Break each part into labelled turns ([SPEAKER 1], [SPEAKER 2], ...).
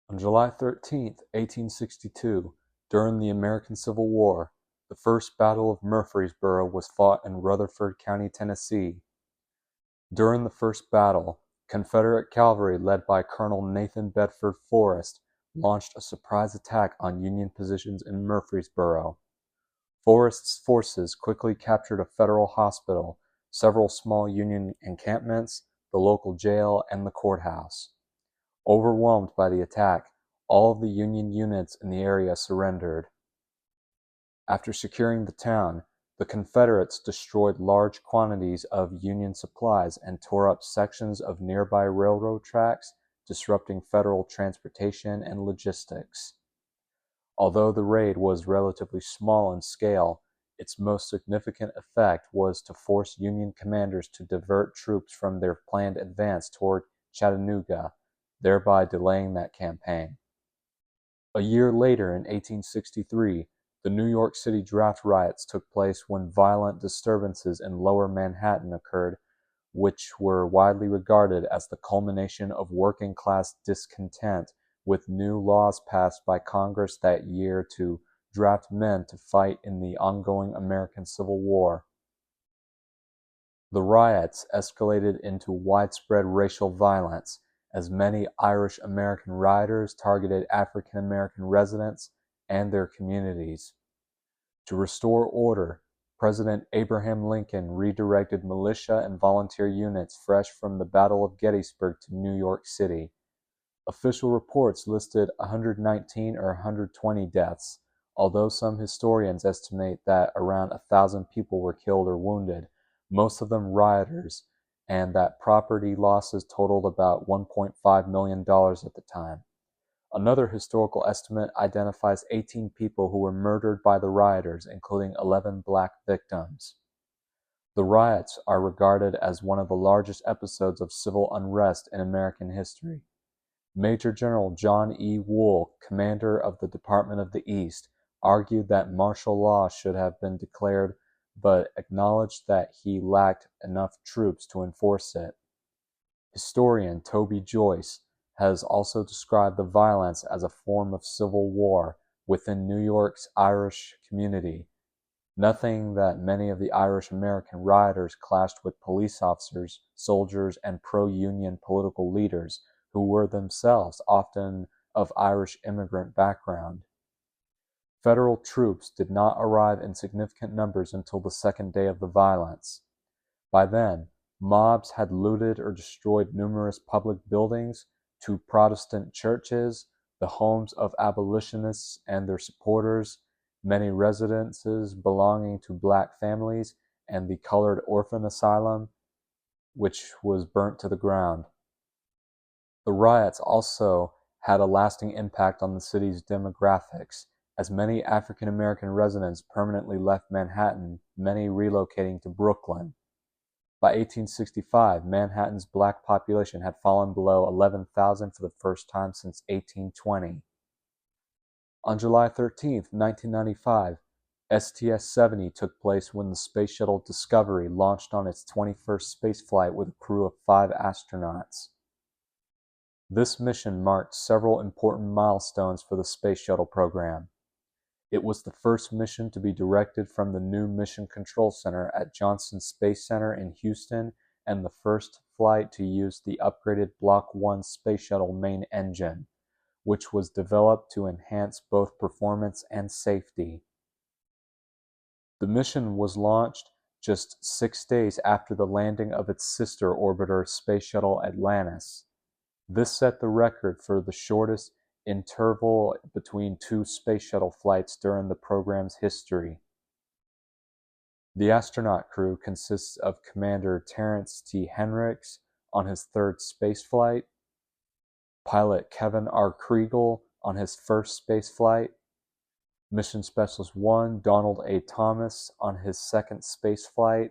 [SPEAKER 1] On July 13th, 1862, during the American Civil War, the First Battle of Murfreesboro was fought in Rutherford County, Tennessee. During the first battle, Confederate cavalry led by Colonel Nathan Bedford Forrest launched a surprise attack on Union positions in Murfreesboro. Forrest's forces quickly captured a Federal hospital, several small Union encampments, the local jail, and the courthouse. Overwhelmed by the attack, all of the Union units in the area surrendered. After securing the town, the Confederates destroyed large quantities of Union supplies and tore up sections of nearby railroad tracks, disrupting Federal transportation and logistics. Although the raid was relatively small in scale, its most significant effect was to force Union commanders to divert troops from their planned advance toward Chattanooga, thereby delaying that campaign. A year later, in 1863, the New York City draft riots took place when violent disturbances in Lower Manhattan occurred, which were widely regarded as the culmination of working-class discontent with new laws passed by Congress that year to draft men to fight in the ongoing American Civil War. The riots escalated into widespread racial violence, as many Irish American rioters targeted African American residents and their communities. To restore order, President Abraham Lincoln redirected militia and volunteer units fresh from the Battle of Gettysburg to New York City. Official reports listed 119 or 120 deaths, although some historians estimate that around 1,000 people were killed or wounded, most of them rioters, and that property losses totaled about $1.5 million at the time. Another historical estimate identifies 18 people who were murdered by the rioters, including 11 black victims. The riots are regarded as one of the largest episodes of civil unrest in American history. Major General John E. Wool, commander of the Department of the East, argued that martial law should have been declared, but acknowledged that he lacked enough troops to enforce it. Historian Toby Joyce has also described the violence as a form of civil war within New York's Irish community, noting that many of the Irish American rioters clashed with police officers, soldiers, and pro-union political leaders who were themselves often of Irish immigrant background. Federal troops did not arrive in significant numbers until the second day of the violence. By then, mobs had looted or destroyed numerous public buildings, two Protestant churches, the homes of abolitionists and their supporters, many residences belonging to black families, and the colored orphan asylum, which was burnt to the ground. The riots also had a lasting impact on the city's demographics, as many African American residents permanently left Manhattan, many relocating to Brooklyn. By 1865, Manhattan's black population had fallen below 11,000 for the first time since 1820. On July 13, 1995, STS-70 took place when the Space Shuttle Discovery launched on its 21st spaceflight with a crew of 5 astronauts. This mission marked several important milestones for the Space Shuttle program. It was the first mission to be directed from the new Mission Control Center at Johnson Space Center in Houston, and the first flight to use the upgraded Block 1 Space Shuttle main engine, which was developed to enhance both performance and safety. The mission was launched just 6 days after the landing of its sister orbiter Space Shuttle Atlantis. This set the record for the shortest interval between two space shuttle flights during the program's history. The astronaut crew consists of Commander Terrence T. Henricks on his third spaceflight, pilot Kevin R. Kriegel on his first spaceflight, Mission Specialist 1 Donald A. Thomas on his second spaceflight,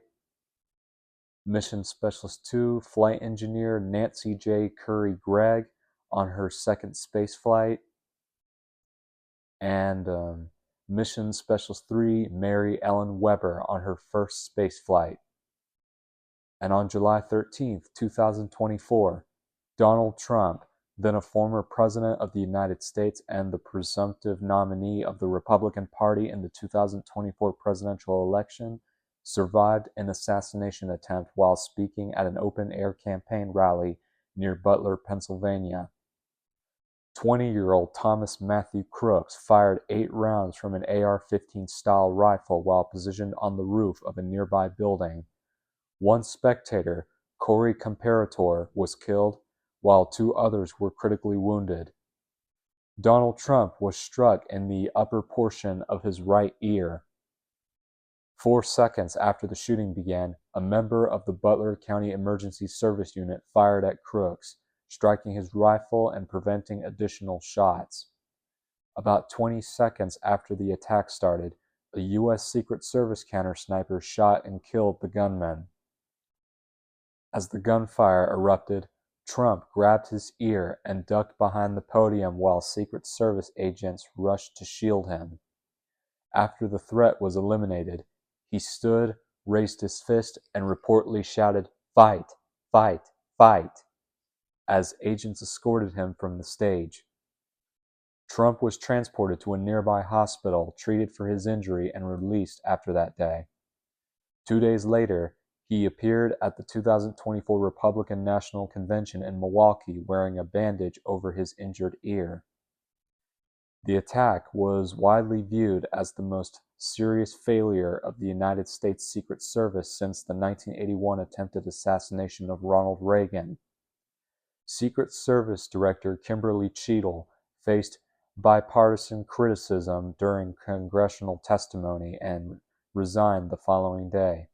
[SPEAKER 1] Mission Specialist 2 Flight Engineer Nancy J. Curry Gregg on her second spaceflight, and Mission Specialist 3 Mary Ellen Weber on her first spaceflight. And on July 13, 2024, Donald Trump, then a former president of the United States and the presumptive nominee of the Republican Party in the 2024 presidential election, survived an assassination attempt while speaking at an open-air campaign rally near Butler, Pennsylvania. 20-year-old Thomas Matthew Crooks fired 8 rounds from an AR-15 style rifle while positioned on the roof of a nearby building. One spectator, Corey Comparator, was killed, while 2 others were critically wounded. Donald Trump was struck in the upper portion of his right ear. 4 seconds after the shooting began, a member of the Butler County Emergency Service Unit fired at Crooks, striking his rifle and preventing additional shots. About 20 seconds after the attack started, a U.S. Secret Service counter-sniper shot and killed the gunman. As the gunfire erupted, Trump grabbed his ear and ducked behind the podium while Secret Service agents rushed to shield him. After the threat was eliminated, he stood, raised his fist, and reportedly shouted, "Fight! Fight! Fight!" as agents escorted him from the stage. Trump was transported to a nearby hospital, treated for his injury, and released after that day. 2 days later, he appeared at the 2024 Republican National Convention in Milwaukee wearing a bandage over his injured ear. The attack was widely viewed as the most serious failure of the United States Secret Service since the 1981 attempted assassination of Ronald Reagan. Secret Service Director Kimberly Cheadle faced bipartisan criticism during congressional testimony and resigned the following day.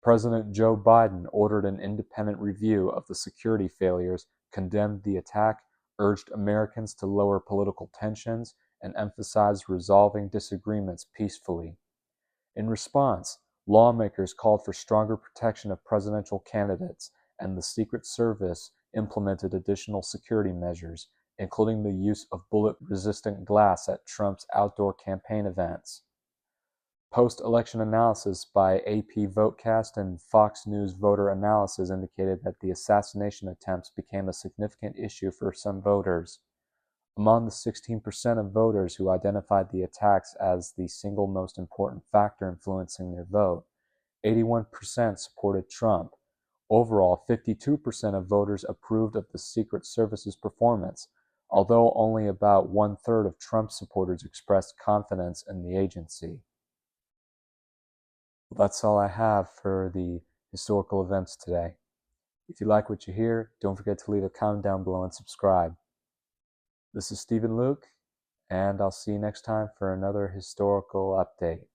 [SPEAKER 1] President Joe Biden ordered an independent review of the security failures, condemned the attack, urged Americans to lower political tensions, and emphasized resolving disagreements peacefully. In response, lawmakers called for stronger protection of presidential candidates, and the Secret Service implemented additional security measures, including the use of bullet-resistant glass at Trump's outdoor campaign events. Post-election analysis by AP Votecast and Fox News voter analysis indicated that the assassination attempts became a significant issue for some voters. Among the 16% of voters who identified the attacks as the single most important factor influencing their vote, 81% supported Trump. Overall, 52% of voters approved of the Secret Service's performance, although only about 1/3 of Trump supporters expressed confidence in the agency. Well, that's all I have for the historical events today. If you like what you hear, don't forget to leave a comment down below and subscribe. This is Stephen Luke, and I'll see you next time for another historical update.